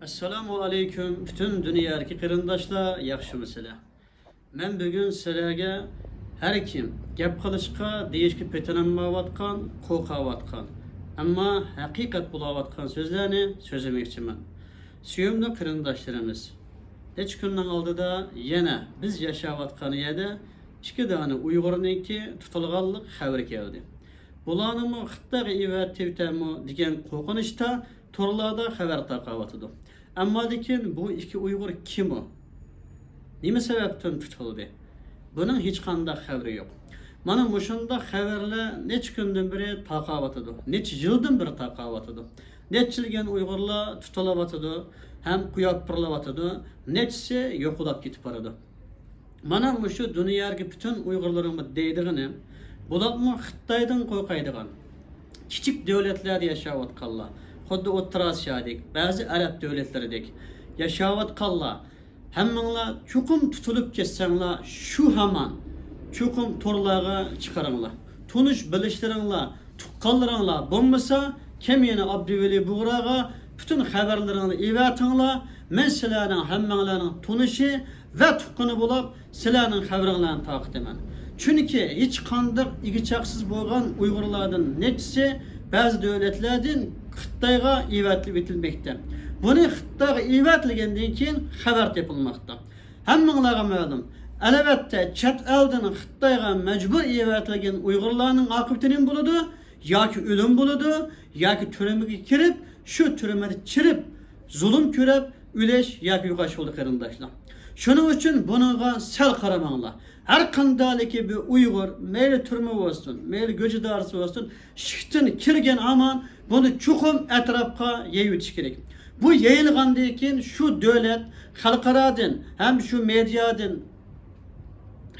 Assalamu aleyküm bütün dünyadaki kırındaşlar, yaxşımısılar. Men bugün sizlerge her kim gap qilishga deyishga petananmayotgan, qo'rqayotgan, ammo haqiqat bo'layotgan so'zlarni so'zlamoqchiman. Suyimli qarindoshlarimiz, hech kundan oldida yana biz yashayotgan yerda ikki dona Uyg'urniki tutilganlik xabari keldi. Bularni Xitoyga evatibtami degan qo'rqinchda torlarda xabar tarqayotidu. Ammo lekin bu iki Uyg'ur kim o? Nima sababdan tutildi? Bunun hech qanday xabari yo'q. Mana mushunda xabarlar necha kundan beri tarqayotidu. Necha yildan beri tarqayotidu. Necha yilgan Uyg'urlar tutilayotidi, ham quyab pirilayotidi, nechasi yo'qolib ketib boradi. Mana mushu dunyodagi bütün Uyg'urlarimiz deydigini, bularni Xitoydan qo'rqaydigan kichik davlatlarda yashayotganlar, xuddi O'rta Osiyodek, ba'zi arab davlatlaridek yashayotganlar, hammanglar chuqum tutilib ketsanglar, shu hamon chuqum torlarga chiqaringlar. Tunish bilishlaringlar, tuqqanlaringlar bo'lmasa, Kemiyani Abduveli Bug'raga bütün xabarlaringni evatinglar. Men sizlarning hammanglarning tunishi va tuqqani bo'lib, sizlarning xabaringlarni taqdiman. Çünkü hiç qanday igichaqsiz bo'lgan Uyg'urlardan nechisi ba'zi davlatlardan Xitoyga evatilib etilmoqda. Buni Xitoyga evatilgandan keyin xabar topilmoqda. Hammanglarga ma'lum. Albatta chet eldan Xitoyga majbur evatilgan Uyg'urlarning oqibati nima bo'ladi? Yoki o'lim bo'ladi, yoki turmaga kirib, shu turmada chirib, zulm ko'rib, o'lish yoki yo'qosh bo'ldi qarindoshlar. Shuning uchun buniga sal qaramanglar. Her kandaliki bir Uygur, meyli türme olsun, meyli göcü darısı olsun, şıhtın kirgen aman bunu çukum etrafka yayıtiş gerek. Bu yayılgandayken şu devlet halkaradın hem şu medyadan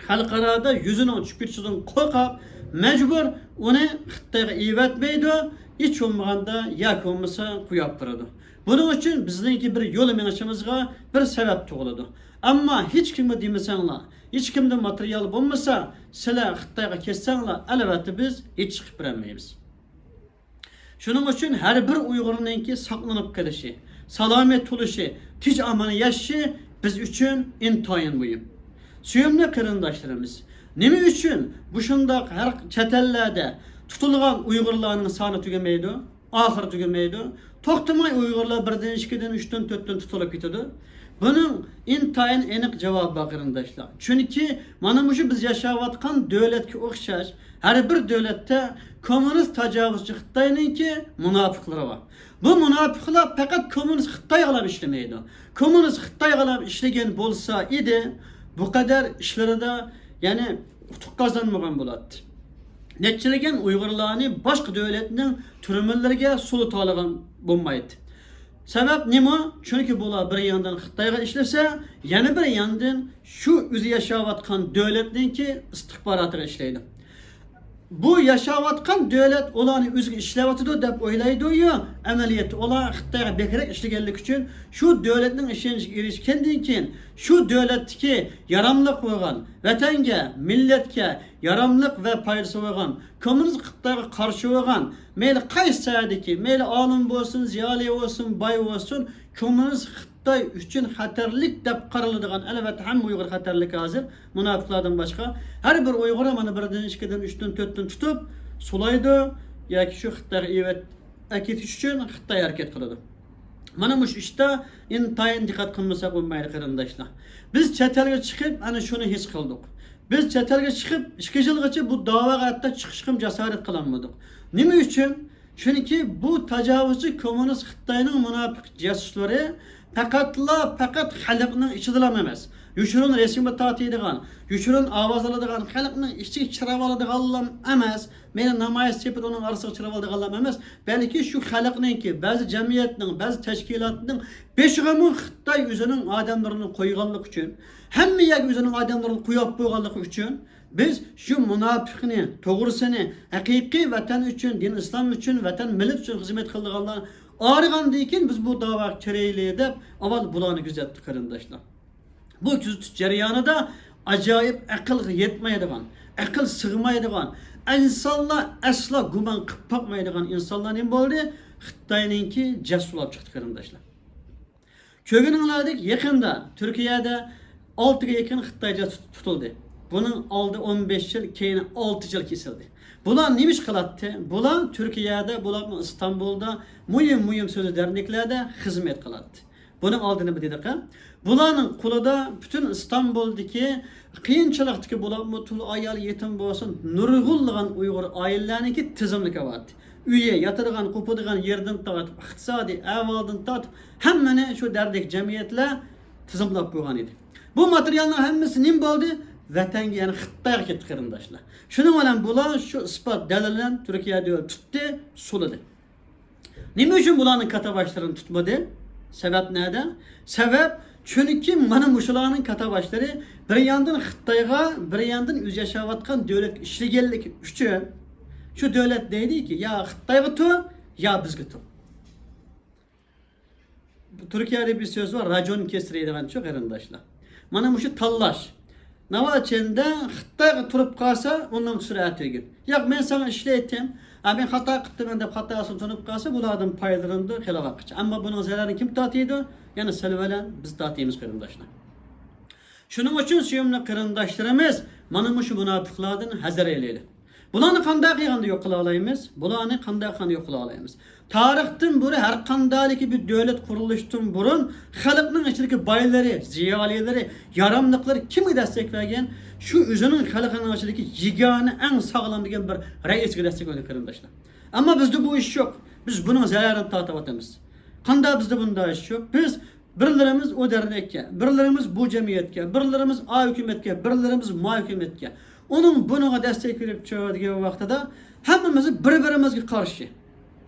halkarada yüzünü uçup geçirdiğin korkap mecbur onu Xitoyga evatmaydi, hiç olmaganda yak olmasa kuyap bıradı. Bunun için bizdeki bir yol menişimizga bir sebep tuğuladı. Ama hiç kimde demesenler, hiç kimde materyal bulmasa, sizler Xitoyga ketsanglar, albatta biz hiç chiqib bermaymiz. Shuning uchun har bir Uyg'urningki saqlanib qolishi, salomat bo'lishi, tinch amon yashashi biz uchun intoyin muhim. Suyimli qarindoshlarimiz, nima uchun bu shundoq har chet ellarda tutilgan Uyg'urlarning soni tugamaydi, oxiri tugamaydi? To'xtamay Uyg'urlar 1dan 2dan 3dan 4dan tutilib ketadi. Bunun intayin aniq javobi bor qarindoshlar. Chunki mana shu biz yashayotgan davlatga o'xshash har bir davlatda kommunist tajovuzchi Xitoyninki munofiqlari bor. Bu munofiqlar faqat kommunist Xitoyga ishlamaydi. Kommunist Xitoyga ishlagan bo'lsa edi, bu kadar ishlarida ya'ni utuq qozonmagan bo'ladi. Neçiligen Uyg'urlarni boshqa davlatning turmalariga sulutalagan bo'lmaydi. Sebep nima? Çünkü bular bir yandan Xitoyga ishlasa, yana bir yandan şu o'zi yashayotgan davlatninki istihbarotiga ishlaydi. Bu yashayotgan davlat ularni o'ziga ishlayotidi deb o'ylaydi-yu, amaliyotda ular Xitoyga bekrak ishlaganlik uchun shu davlatning ishonchiga erishgandan keyin shu davlatdagi yaramliq bo'lgan, vatanga, millatga yaramliq va foydasi bo'lgan, kommunist Xitoyga qarshi bo'lgan, meyli qaysi sohadagi, meyli olim bo'lsin, ziyoli bo'lsin, boy bo'lsin, kommunist Xitoy uchun xatarlik deb qaraladigan, albatta hamma Uyg'ur xatarlik hozir, munofiqlardan boshqa har bir Uyg'ur mana 1dan 2dan 3dan 4dan tutib, sulaydi yoki shu Xitoyga evat aketish uchun Xitoy harakat qiladi. Mana bu ishda intayin diqqat qilmasak bo'lmaydi qarindoshlar. Biz chet elga chiqib ana shuni his qildik. Biz chet elga chiqib 2 yilgacha bu da'voga hatto chiqishga jasorat qilolmadik. Nima uchun? Chunki bu tajovuzchi kommunist Xitoyning munofiq jasuslari faqat xalqning ichida emas. Yushurun resimga tortadigan, yushurun ovoz oladigan, xalqning ichiga chirab oladiganlar emas. Meni namoyish sepib uning orasiga chirab oladiganlar emas. Balki shu xalqningki, ba'zi jamiyatning, ba'zi tashkilotning beshigamu Xitoy o'zining odamlarini qo'yganlik uchun, hamma yerga o'zining odamlarini qo'yib qo'yganligi uchun biz şu munofiqni, to'g'risini, haqiqiy vatan uchun, din islom uchun, vatan millat uchun xizmat qilganlar arigandan keyin biz bu da'vo kerakli deb avval bularni kuzatdik qarindoshlar. Bu kuzatish jarayonida ajoyib aqlga yetmaydigan, aql sig'maydigan, insonlar aslo gumon qilib boqmaydigan insonlar nima bo'ldi? Xitoyninki jasurlab chiqdi qarindoshlar. Kögününlerdik yakında Türkiye'de 6'ga yakın Xitayca tutuldu. Bunun aldı 15 yıl, keyin 6 yıl kesildi. Bular neymiş kılattı? Bular Türkiye'de, bular İstanbul'da mühim sözü derneklerde hizmet kılattı. Bunun aldığını bir dedik ha. Bulanın kulada bütün İstanbul'daki kıyınçılıktaki bular mutul ayal yetim bolsun nurgullan Uygur ailelerinki tizimlik vardı. Üye yatırgan, kupudgan yerden tartıp, iktisadi ahvaldan tartıp hemmeni şu derdek cemiyetle tizimlap koygan idi. Bu materyallar hemmesi nim boldu? Vatanga yani Xitoyga ketdi qarindoshlar. Shuning bilan bular shu isbot dalillan Turkiyada tutdi, suladı. Nima uchun bularning katabaşlarini tutmadi? Sebep nerede? Sebep çünkü mana mushularning katabaşları bir yandan Xitoyga, bir yandan o'zi yashayotgan davlat ishlaganlik uchun şu devlet deydi ki ya Xitoyga tu, ya bizga tu. Türkiye'de bir söz var, racon kestireydigan çok qarindoshlar. Mana şu tallash. Navaçende Xitoyga turib qalsa, ondan sürat egil. Yo'q, men sana ishlaytim. Ben xato qildim deb xatosini tunib qalsa, bulardan foydalanadi, xilofat. Ammo buning zararini kim tortiydi? Yana silvalan biz tortiymiz qarindoshlar. Shuning uchun suyumli qarindoshlarimiz mana shu munofiqlardan hazar eylaydi. Bularni qanday qilganda yo'q qila olamiz? Bularni qanday yo'q qila olamiz? Tarixdan buri har qandayki bir davlat qurilishdan burun xalqning ichidagi boylari, ziyolilari, yaramliqlari kimga destek vergan? Şu o'zining xalqining ichidagi yagona eng sog'lom degan bir raisga destek bergan qarindoshlar. Ammo bizda bu ish yo'q. Biz buning zararini tortyapmiz. Qanday bizda bunday ish yo'q? Biz birlarimiz o dernekka, birlarimiz bu jamiyatga, birlarimiz A hukumatga, birlarimiz ma hukumatga. Onun buna destek verip çağırdığı vaqtida hammamiz bir-birimizga qarshi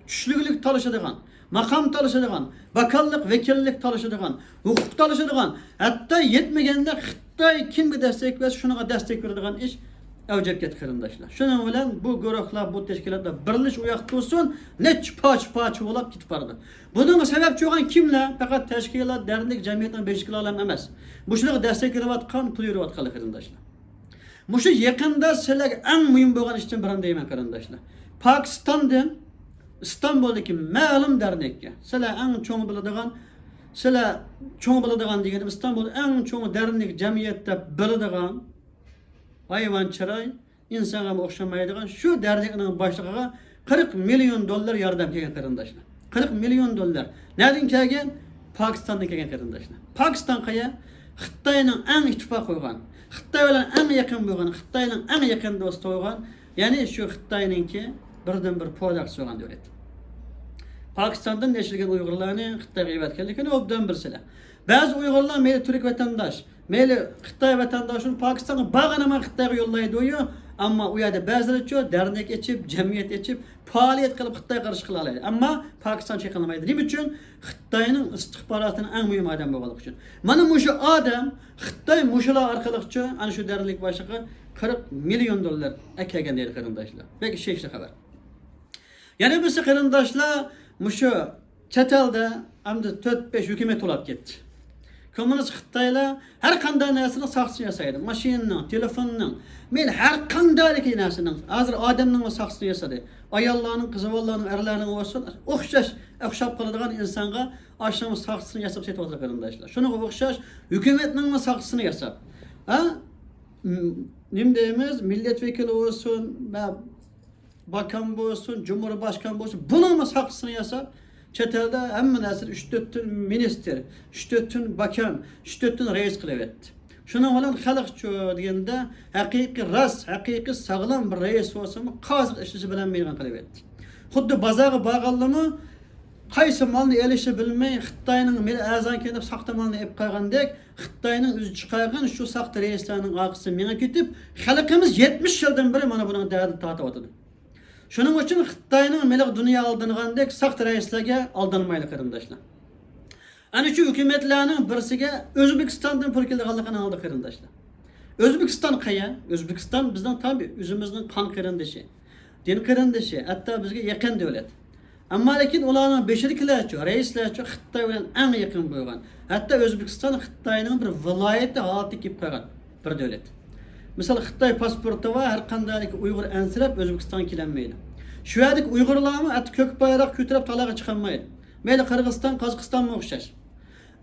kuchlilik talashadigan, maqam talashadigan, bakanlık, vekillik talashadigan, hukuk talashadigan, hatta yetmaganda Xitoy kimga destek versa shunaqa destek beradigan ish avjab ketdi qarindoshlar. Shuning bilan bu guruhlar, bu tashkilotlar birlish u yoqda bo'lsin, nech poch bo'lib ketib bordi. Buning sababchi bo'lgan kimlar? Faqat tashkilot, dernek, jamiyatning beshiklar emas. Bu shunaqa destek berayotgan, pul yurayotgan qarindoshlar. Muşu yakında sizlarga eng muhim bo'lgan ishdan birini deyman qarindoshlar. Pokistondan İstanbul'daki ma'lum dernekka, sizlar eng cho'ng biladigan, sizlar cho'ng biladigan deganim İstanbulda eng cho'ng dernek jamiyatda biladigan hayvon chiroy, insonga o'xshamaydigan shu dernekning boshlig'iga 40 milyon dollar yordam kelgan qarindoshlar. 40 milyon dollar. Nereden kelgan? Pokistondan kelgan qarindoshlar. Pokiston qaya Xitoyning eng ittifoq qo'ygan, Xitoy bilan eng yaqin bo'lgan, Xitoyning eng yaqin do'sti bo'lgan, ya'ni shu Xitoyninki birdan bir podak bo'lgan davlat. Pokistondan yashagan Uyg'urlarni Xitoyga yetkazganligini obdan bilsalar. Ba'zi Uyg'urlar meni Türk vatandosh, meni Xitoy vatandoshini Pokistonga bag'anama Xitoyga yo'llaydi o'yo, ammo u yerda ba'zilarcha dernek ochib, jamiyat ochib, faoliyat qilib Xitoyga qarshi qila oladi. Ammo Pokiston cheklanmaydi. Nima uchun? Xitoyning istixborotini eng muhim odam bo'lganligi uchun. Mana shu odam Xitoy mushular orqali ana shu dernlik boshlig'i 40 milyon dollar akagan deydi qarindoshlar. Belki ishli xabar. Yana biz qarindoshlar mushu chet elda hamda 4-5 hukumat ulab ketdi. Kommunist Xitoylar har qanday narsani saqchi yasaydi. Mashinaning, telefonning, men har qanday narsaning, hozir odamning saqchini yasadi. Ayollarning, qizlarning, erlarning olsun, o'xshab qoladigan insonga asham saqchisini yasab setyapti qarindoshlar. Shunga o'xshash hukumatning saqchisini yasab. Ha? Nim deymiz, milletvekili olsun, bakan bo'lsin, cumhurbaşkanı bo'lsin, bunun saqchisini yasab chet elda hamma narsa 3-4 minister, 3-4 bakan, 3-4 reis qilib etdi. Shuning bilan xalqcho deganda haqiqiy sog'lom bir reis bo'lsa, qoziq ishishi bilan meydan qilib etdi. Xuddi bozorga borganlarmi qaysi malni elishi bilmay Xitoyning meni azan kelib saqta malni ep qo'ygandek, Xitoyning o'zi chiqargan shu saqta reislarning orqasiga menga ketib, xalqimiz 70 yildan beri mana buning dardini tortyapti. Shuning uchun Xitoyning meliq dunyo aldanigandek saqt reislarga aldanmaydi qarindoshlar. Ana shu hukumatlarning birisiga O'zbekistondan pul kelganligini oldi qarindoshlar. O'zbekiston qaya? O'zbekiston bizning tabi o'zimizning qon qarindoshi, din qarindoshi, hatto bizga yaqin davlat. Ammo lekin ularning beshiriklachi, reislarchi Xitoy bilan eng yaqin bo'lgan. Hatto O'zbekiston Xitoyning bir viloyati holatiga kelib qolgan bir davlat. Misal Xitoy pasporti va har qanday Uyg'ur ansirab O'zbekiston kelinmaydi. Shu yerdagi Uyg'urlarmi at ko'k bayroq ko'tarib talaga chiqolmaydi. Mayli Qirg'iziston, Qozog'istonga o'xshash.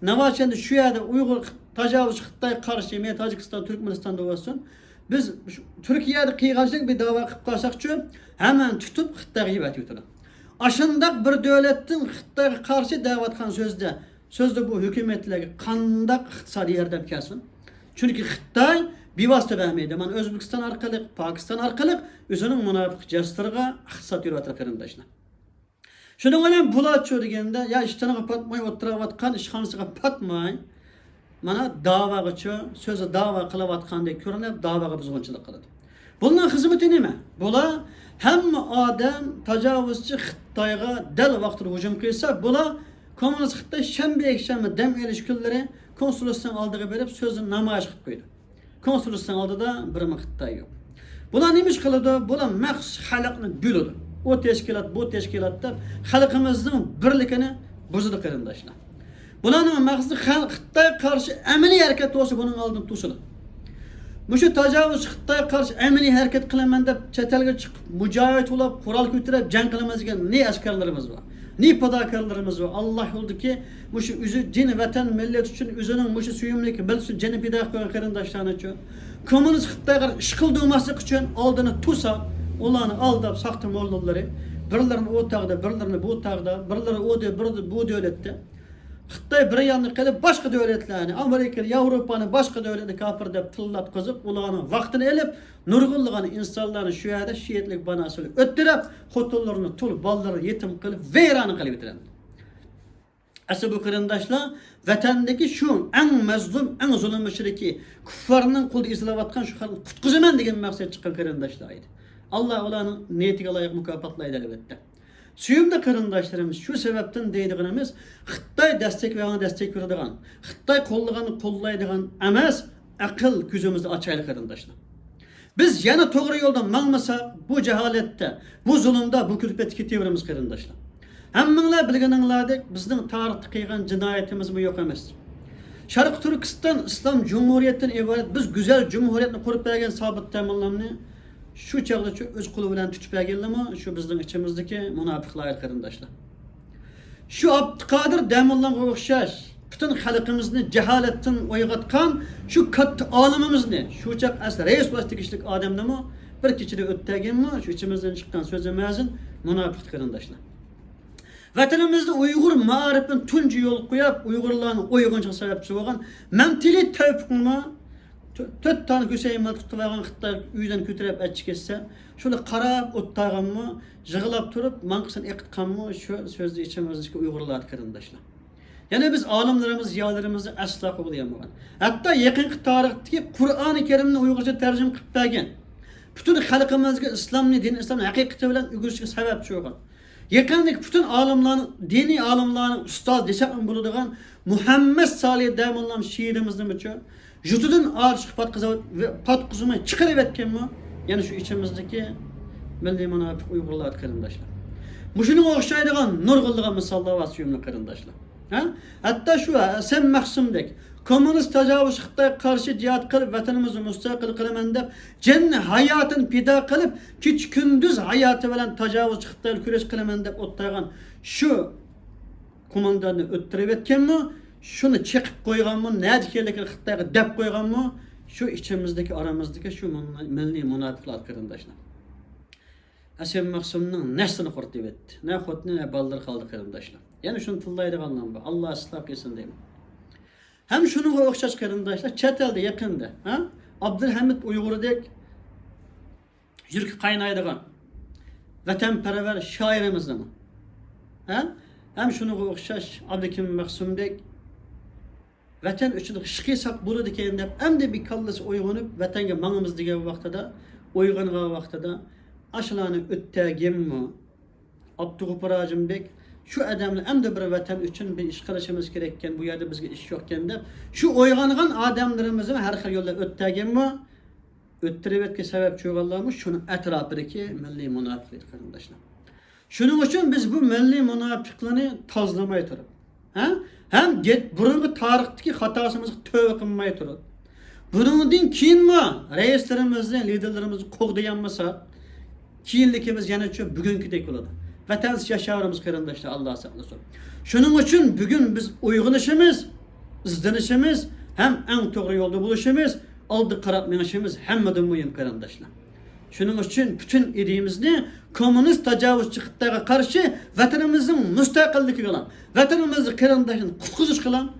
Navaçendi şu yerde Uygur tecavüz Xitay karşı me Tacikistan, Türkmenistan'da olsun. Biz Türkiye'de kıyğançılık bir dava kılıp kalsakçı hemen tutup Xitay'a gıybet yutudu. Aşındak bir devletin Xitay'a karşı davatkan sözde bu hükümetlerge kandak iqtisadi yardım kelsin. Çünkü Xitay bevosita bermeydi. Man Özbekistan orqali, Pokiston orqali o'zining munofiq jastirga iqtisod yuribdi qarindoshlar. Şunun bilan bulatçı degende ya iştani kapatmay o'tiravatgan ishxonasiga patmay mana da'vogacha so'zi da'vo qilayotgandek ko'rinib da'voga buzg'unchilik qiladi. Bundan xizmati nima? Bular hamma odam tajovuzchi Xitoyga dal vaqtida hujum qilsa, bular kommunist Xitoy shanba yakshanba dam olish kunlari konsuliyasiyaning oldiga berib so'zni namoyish qilib qo'ydi. Konsuliyasiyaning oldida bir Xitoy yo'q. Bular nima ish qiladi? Bular maxsus xalqni bo'ladi. O teşkilat, bu teşkilatda xalqimizning birligini buzdi qarindoshlar. Bularning maqsadi Xitoyga qarshi amaliy harakat bo'lsa, buning oldini to'siladi. Mushu tajovuz Xitoyga qarshi amaliy harakat qilaman deb chet elga chiqib, mujohid bo'lib, qurol ko'tarib jang qilamiz degan ne askarlarimiz bor, ne fidokorlarimiz bor. Alloh yo'ldiki, mushu o'zi din, vatan, millat uchun o'zining mushu suyumlik, bilsin jini fido qilgan qarindoshlarni uchun kommunist Xitoyga ish qildirmaslik uchun oldini to'sa, ularni aldab saxta mollaları, birlerini o tağda, birlerini bu tağda, birleri o de, birleri bu devlette. Xitoy bir yanını qilib boshqa devletlerini, Amerika, Avrupa'nın boshqa devletini kafir deb tillat qozib, ularning vaqtini elib, nurg'unlagan insonlarni shu yerda shiyatlik banasini o'ttirib, xotinlarini tul, bolalarni yetim qilib, vayron qilib bitiradi. Asıl bu qarindoshlar, vatandagi shu eng mazlum, eng zulmchiligi, kuffarning qo'lida izlayotgan shu xalqni qutqizaman degan maqsad chiqqan qarindoshlar edi. Allah ularning niyatiga loyiq mukofotlaydi albatta. Suyumda qarindoshlarimiz shu sababdan deydiganimiz Xitoy destek beradigan, Xitoy qo'llaydigan emas, aql ko'zimizni ochaylik qarindoshlar. Biz yana to'g'ri yo'ldan mangmasa, bu jaholatda, bu zulmda, bu kulfatga ketaveramiz qarindoshlar. Hammanglar bilganinglardek bizning tarixda qilgan jinoyatimiz bu yo'q emas. Sharq Turkiston islom jumhuriyatidan iborat biz go'zal jumhuriyatni qurib bergan sobit ta'minlamni şu çağda öz kulu bilen tutub bergenlermi? Şu bizning içimizdeki munofiqlar qarindoshlar. Şu Abdülkadir Demirlanga o'xshash bütün xalqimizni jaholatdan uyg'otgan şu katta olimimizni, şu chaq asli reis bosh tegishlik odamnimi bir kechada o'tdaganmi? Şu içimizden chiqqan so'z emazin munofiq qarindoshlar. Vatanimizda Uyg'ur ma'rifini tunji yo'l qo'yib, Uyg'urlarni uyg'unchiga sababchi bo'lgan Mamtili Tevfikmi 4 tane Hüseyin Malkut'ta vargan Xitay uydan kötürüp etçik etse, şöyle qarab o'ttayganmi, yig'lab turib, manqisini eqitganmi, şu sözde içimizdeki Uyg'urlar qarindoshlar. Yani biz olimlarimiz, ziyolarimizni asla qabul qilmagan. Hatta yaqinqi tarixdagi Qur'oni Karimni Uyg'urcha tarjima qilib bergan. Bütün xalqimizga islomni, din islomni haqiqati bilan o'rganishga sababchi bo'lgan. Yaqindagi bütün olimlarni, diniy olimlarni ustoz desam bo'ladigan Muhammad Salih Damollam shiirimizni bichon Jutudan ağır patkızımı çıkarıp etken mi? Yani şu içimizdeki milli münafık Uygurlar qarindoshlar. Muşunun o'xshaydigan nurg'unlagan misollar var suyumli qarindoshlar. Hatta şu sen Mahsumdek kommunist tajovuz Xitoyga qarshi jihad qilib vatanimizni mustaqil qilaman deb jinni hayotini fido qilib kech kunduz hayoti bilan tajovuz Xitoyga kurash qilaman deb o'ttirgan şu komandanni o'ttirib etganmi? Şunu çekip koyganmı, ne dikerlikleri Xitoyga dep koyganmı? Şu içimizdeki, aramızdaki şu milli munofiqlar qarindoshlar. Asem Mahsumning neslini qurtib etdi. Ne xotni, ne ballar qoldi qarindoshlar. Yani şunu tillaydiganlar bu. Allah ıslah qilsin deyman. Hem şununga o'xshash qarindoshlar chet elda yaqinda, Abdulhamid Uyg'urdek yurki qaynaydigan vatanparvar shoirimizmi? Hem şununga o'xshash Abdukim Mahsumdek vatan uchun ishqisak bo'ladi ekan deb endi bir kallasi uyg'onib vatanga mangimiz degan vaqtida uyg'ongan vaqtida ashlarni o'tdaganmi Abdug'ufur Ajimdek şu adamlar endi bir vatan uchun bir ish qilishimiz kerak ekan, bu yerda bizga ish yo'q ekan deb shu uyg'ongan odamlarimizni har xil yo'lda o'tdaganmi o'ttiribetga sababchi bo'lganlarmi shuni atrofidagi milliy munofiqlik qarindoshlar. Shuning uchun biz bu milliy munofiqlarni tozlamay turib, hem burungi tarixdagi xatosimizni tövbe qilmay turib, buningdan keyinmi reislarimizni, liderlarimizni qo'g'dayanmasa, keyinlikimiz yana shu bugungidek bo'ladi. Vatansiz yashaveramiz qarindoshlar, Alloh saqlasin. Shuning uchun bugun biz uyg'onishimiz izlenişimiz hem en doğru yolda buluşumuz, aldı qaratmayışımız hemmadan mühim qarindaşlar. Şunun için bütün irimizni komünist tecavüzçü Xitayga karşı vatanımızın müstakilliği kılan, vatanımızı qarindaşını qutquzuş kılan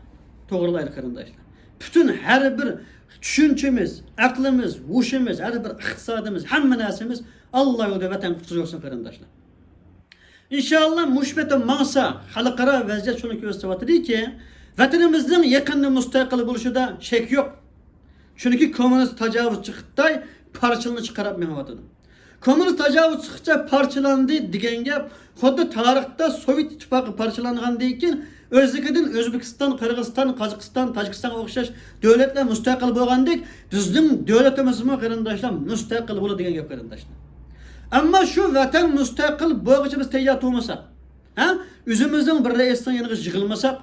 doğrulaylı qarindaşlar. Bütün her bir düşüncemiz, aklımız, huşumuz, her bir iktisadımız, hamma narsamiz Allah yolda vatan qutquzuş qarindaşlar. İnşallah müşbete mansa halkara vaziyet şunu gösterdi ki vatanımızın yakında müstakil buluşuda şek yok. Çünkü komünist tecavüzçü Xitay parçalarını çıkarıp mevatıdı. Komünist tecavüzçü Xitay parçalandı diyen gap xuddi tarixda Sovet İttifaqı parçalanğan deyken özlükeden Özbekistan, Kırgızistan, Kazakistan, Tacikistan o'xshash devletler müstakil bo'lgandek bizning devletimizmi qarindoshlar müstakil bo'ladi degan gap qarindoshlar. Ama şu vatan müstakil bo'lguncha biz tayyor turmasak, ha? O'zimizning bir raisdan yanıga yig'ilmasak,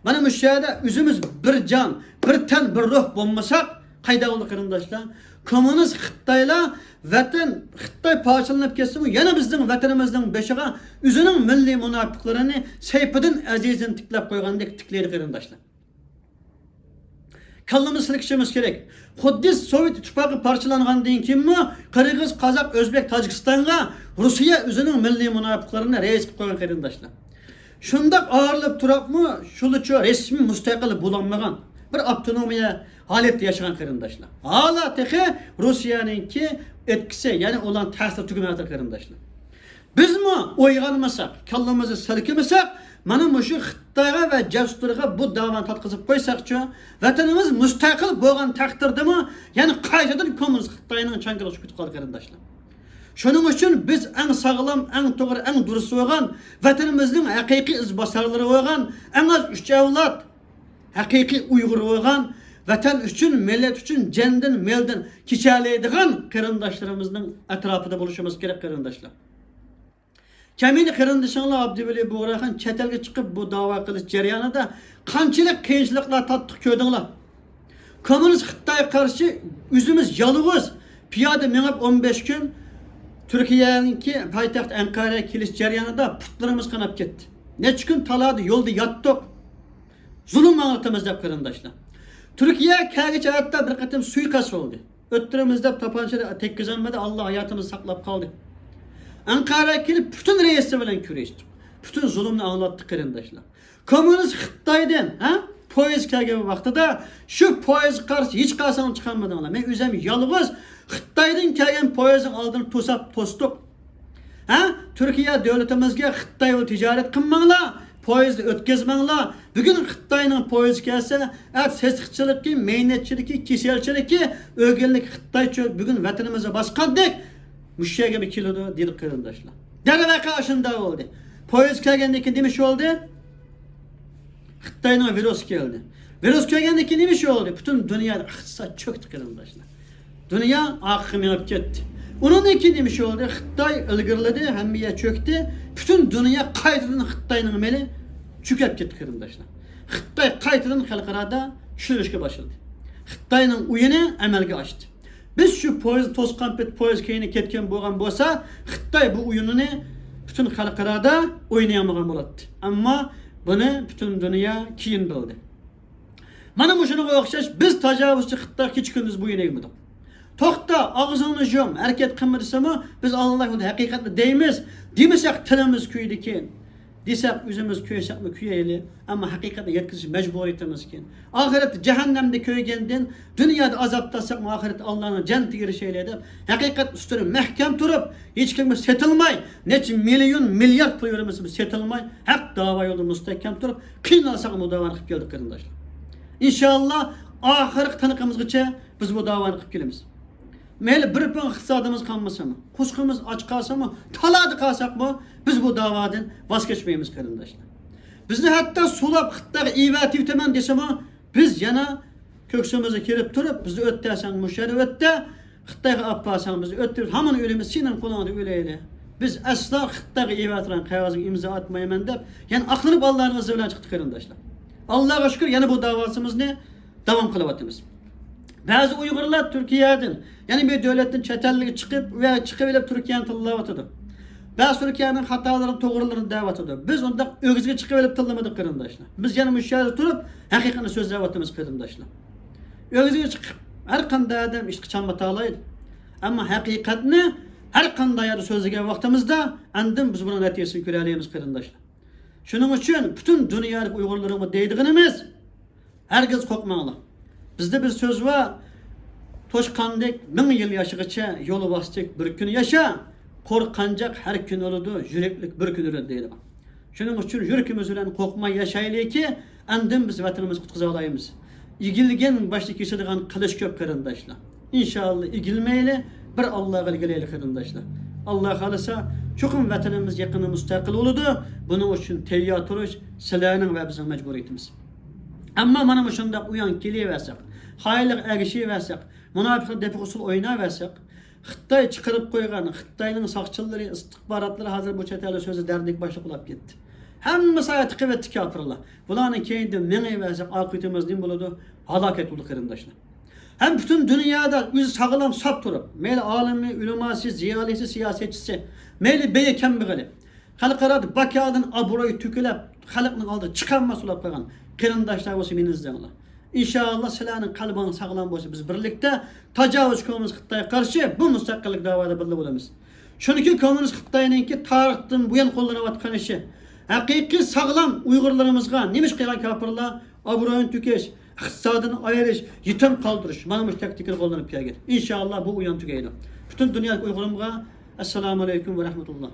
mana bu yerda o'zimiz bir jon, bir tan, bir ruh bo'lmasak, qayda bo'ldi qarindoshlar? Komünist Xitaylar vatan Xitay parçalanıp ketsa, yana bizning vatanimizning beshiga o'zining milliy munofiqlarini sayfidan azizini tiklab qo'ygandek tiklaydi qarindoshlar. Kallamiz silkishimiz kerak. Xuddi Sovet İttifaqı parçalangandan keyin Qirg'iz, Qozaq, O'zbek, Tojikistonga Rossiya o'zining milliy munofiqlarini reis qilib qo'ygan qarindoshlar. Shundaq ağırlab turapmi, shulicha resmi mustaqil bo'lolmagan bir avtonomiya holatda yashagan qarindoshlar. Hala tehi Rossiyaninki etkisi, ya'ni ulan ta'sir tugamayotgan qarindoshlar. Bizmi o'yganmasak, kallamizni silkimisak, mana mushu Xitoyga va Jasturga bu davoni tatqizib qo'ysakchi, vatanimiz mustaqil bo'lgan taqdirdami, ya'ni qaytadan komünist Xitoyning changalib chiqib qolgan qarindoshlar. Şunun için biz en sağlam, en doğru, en dürüst olan, vatanımızın hakiki izbasarları olan, en az 3 evlat, hakiki Uygur olan, vatan için, millet için cenden, melden keçeleydiğen qarindaşlarımızın etrafında buluşmamız gerek qarindaşlar. Kemini qarindaşlar Abdüveli Buğrayxan çetelge çıkıp bu dava kılış jarayonida qanchalik qiyinchiliklar tattık ko'rdinglar. Komünist Xitoyga karşı o'zimiz yolg'iz piyoda minib 15 gün Türkiye'ninki paytaxt Ankara'ya kelish jarayonida putlarimiz qanab ketdi. Necha kun taladı yolda yattık. Zulüm anlatımız deb qarindoshlar. Türkiye kelgacha hatta bir qatim suiqasd oldu. Öttürimizde tapanchada tekkizanmadi, Allah hayatımızı saqlab qoldi. Ankara'ya kelib bütün reisler bilan kurashdik. Bütün zulümni anlattık qarindoshlar. Komünist Xitoydan, ha? Poyez kelgan vaqtida shu poyez qarshi hech qachon chiqarmadinglar. Men o'zim yolg'iz Xitoydan kelgan poyezning oldini to'sdik. Ha? Türkiye devletimizga Xitoy bilan tijorat qilmanglar, poyezni o'tkazmanglar. Bugun Xitoyning poyezi kelsa, seschilikki, mehnatchilikki, keselchilikki, o'rganlik Xitoycha bugun vatanimizga bosqandek mushyaga bir keladi dedi qarindoshlar. Darvaqa shunda bo'ldi. Poyez kelgandan keyin nima oldu? Xitoyning virus geldi. Virus kelgandan keyin nima oldu? Bütün dünya iqtisod cho'kdi qarindoshlar. Dünya oxirga minib ketdi. Onun için nima oldu? Xitoy ilgirladi, hammaga cho'kdi. Bütün dünya qaytadan Xitoyning meli cho'kib ketdi qarindoshlar. Xitoy qaytadan xalqarada tushirishga boshladi. Xitoyning o'yini amalga oshdi. Biz şu poyez tosqan poyez keyini ketken bo'lgan bo'lsa, Xitoy bu o'yinini bütün xalqarada o'ynayamagan bo'ladi. Ammo buni bütün dünya keyin bildi. Mana shunga o'xshash biz tajovuzchi Xitoy hech kunduz bu o'ynaymadik. To'xta, og'zingni yum, harakat qilma desami, biz Allohning haqiqatni deymiz. Demasak tilimiz kuydi keyin. Desak o'zimiz kuysakmi kuyayli, ammo haqiqatni yetkazish majburiyatimiz keyin. Oxiratda jahannamda kuygandan dunyoda azobtasak, oxiratda Allohning jannatiga erishaylik deb haqiqat ustida mahkam turib, hech kimga setilmay, necha million milliard pul verimiz setilmay, haq da'vo yo'lida mustahkam turib, qiynalsak bu da'voni qilib keldik qarindoshlar. İnşallah oxirgi taniqimizgacha biz bu da'voni qilib kelamiz. Meyli bir pun iqtisodimiz qolmasa mı, qusqimiz och qolsa mı, taladi qolsak mı, biz bu da'vodan voz kechmaymiz qarindoshlar. Bizni hatto sulab Xitoyga evativ etaman desam, biz yana ko'ksimizga kelib turib, bizni o'tdasan mushari o'tda, Xitoyga olib borsan bizni o'ttirib, hamon o'limiz sening qo'lingda o'layli. Biz aslo Xitoyga evatran qog'ozga imzo atmayman deb, yani aqlinib Allohning bilan chiqdi qarindoshlar. Allohga shukr, yana bu davosimizni davom qilyapmiz. Bazı Uygurlar Türkiye'den, yani bir devletin çetelliği çıkıp veya çıkıp Türkiye'nin tillavatıdır. Bazı Türkiye'nin hatalarını, doğrularını davet ediyor. Biz onda ögüzge çıkıp elip tılamadık kırındaşlar. Biz yanı müşahede durup hakikatini söz davetimiz kırındaşlar. Ögüzge çıkıp her kanday adam işte çanma tağlaydı. Ama hakikatini her kanday adı sözlüge vaktimizde andım biz bunun neticesini göreleyimiz kırındaşlar. Şunun için bütün dünyalık Uygurlarımı deydiğimiz herkes korkmalı. Bizde bir söz var. Toşkandık 1000 yıl yaşıgıça yolu bastık bir gün yaşa. Korkancak her gün oldu, yüreklik bir gün ölür deydi. Şunun için yürekimiz bilen korkma yaşaylı ki andım biz vatanımızı kutkuza alayımız. İgilgen baştaki yaşadığın kılıç köp karındaşlar. İnşallah igilmeyle bir Allah'a ilgili karındaşlar. Allah kalırsa çokum vatanımız yakını müstakil oldu. Bunun için teyyat oluş silahının ve bizim mecburiyetimiz. Ama bana şunda uyan geliversek, hayırlık erişiversek, münafıklık depi usul oynaversek, Xitay çıkarıp koygan, Xitay'nın sakçıları, istihbaratları hazır bu çeteli sözü derdik başı kulap gitti. Hem sayatı kıvettik yapırlar. Bunların keyinde mene versek akıbetimiz ne buludu? Halaket oldu kırındaşlar. Hem bütün dünyada yüzü sağlam sap durup, meyli alimi, üleması, ziyalisi, siyasetçisi, meyli beye kembigili, halkaradı bakiyadın abroyu tükülep, halkının aldı çıkanması olap koygan, kırındaşlar olsun minizdenler. İnşallah silahının kalbinin sağlam olsa biz birlikte tecavüz komünist Xitay'a karşı bu müstakillik davada birlik olamiz. Çünkü komünist Xitay'ınki tarihten bu yan kollanavatkan işi. Hakiki sağlam Uygurlarımızga nemiş kıygan kapırlar, abroyun tükeş, iktisadını ayırış, yetim kaldırış, manmış taktikini kullanıp gelgir. İnşallah bu uyan tükeydi. Bütün dünya Uygurlarımıza Esselamu Aleyküm ve Rahmetullah.